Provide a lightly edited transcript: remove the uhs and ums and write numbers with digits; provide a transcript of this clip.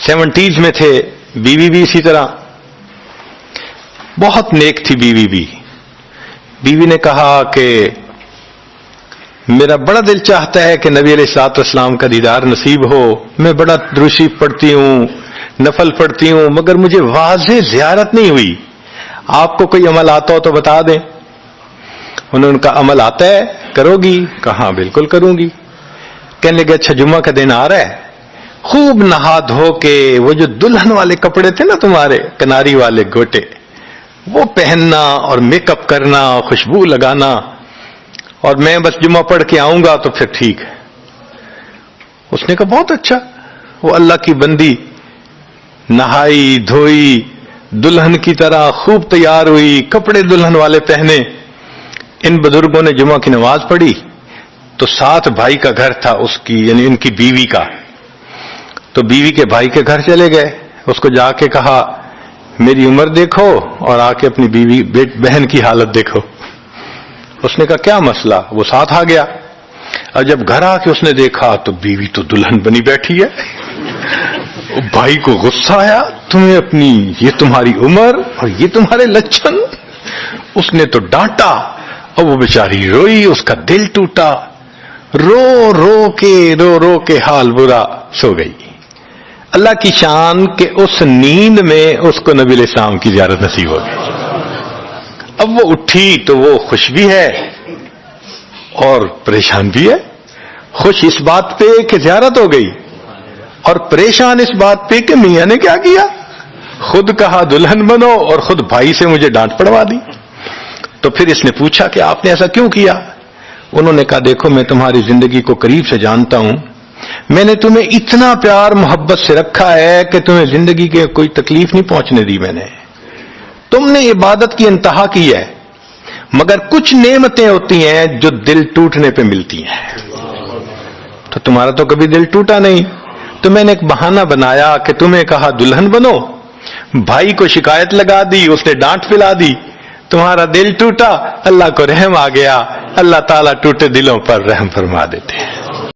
70s میں تھے. بیوی بھی اسی طرح بہت نیک تھی. بیوی نے کہا کہ میرا بڑا دل چاہتا ہے کہ نبی علیہ الصلوۃ والسلام کا دیدار نصیب ہو. میں بڑا درود شریف پڑھتی ہوں, نفل پڑھتی ہوں, مگر مجھے واضح زیارت نہیں ہوئی. آپ کو کوئی عمل آتا ہو تو بتا دیں. انہوں نے کہا عمل آتا ہے, کرو گی؟ کہا بالکل کروں گی. کہنے لگے اچھا جمعہ کا دن آ رہا ہے, خوب نہا دھو کے وہ جو دلہن والے کپڑے تھے نا تمہارے, کناری والے گوٹے, وہ پہننا اور میک اپ کرنا, خوشبو لگانا, اور میں بس جمعہ پڑھ کے آؤں گا تو پھر ٹھیک ہے. اس نے کہا بہت اچھا. وہ اللہ کی بندی نہائی دھوئی, دلہن کی طرح خوب تیار ہوئی, کپڑے دلہن والے پہنے. ان بزرگوں نے جمعہ کی نماز پڑھی تو ساتھ بھائی کا گھر تھا اس کی, یعنی ان کی بیوی کا. تو بیوی کے بھائی کے گھر چلے گئے. اس کو جا کے کہا میری عمر دیکھو اور آ کے اپنی بیوی بہن کی حالت دیکھو. اس نے کہا کیا مسئلہ؟ وہ ساتھ آ گیا. اور جب گھر آ کے اس نے دیکھا تو بیوی تو دلہن بنی بیٹھی ہے. بھائی کو غصہ آیا, تمہیں اپنی یہ تمہاری عمر اور یہ تمہارے لچھن. اس نے تو ڈانٹا اور وہ بیچاری روئی, اس کا دل ٹوٹا, رو رو کے حال برا, سو گئی. اللہ کی شان کہ اس نیند میں اس کو نبی علیہ السلام کی زیارت نصیب ہو گئی. اب وہ اٹھی تو وہ خوش بھی ہے اور پریشان بھی ہے. خوش اس بات پہ کہ زیارت ہو گئی, اور پریشان اس بات پہ کہ میاں نے کیا کیا, خود کہا دلہن بنو اور خود بھائی سے مجھے ڈانٹ پڑوا دی. تو پھر اس نے پوچھا کہ آپ نے ایسا کیوں کیا؟ انہوں نے کہا دیکھو میں تمہاری زندگی کو قریب سے جانتا ہوں, میں نے تمہیں اتنا پیار محبت سے رکھا ہے کہ تمہیں زندگی کے کوئی تکلیف نہیں پہنچنے دی. میں نے, تم نے عبادت کی انتہا کی ہے, مگر کچھ نعمتیں ہوتی ہیں جو دل ٹوٹنے پہ ملتی ہیں. تو تمہارا تو کبھی دل ٹوٹا نہیں, تو میں نے ایک بہانہ بنایا کہ تمہیں کہا دلہن بنو, بھائی کو شکایت لگا دی, اس نے ڈانٹ پلا دی, تمہارا دل ٹوٹا, اللہ کو رحم آ گیا. اللہ تعالیٰ ٹوٹے دلوں پر رحم فرما دیتے ہیں.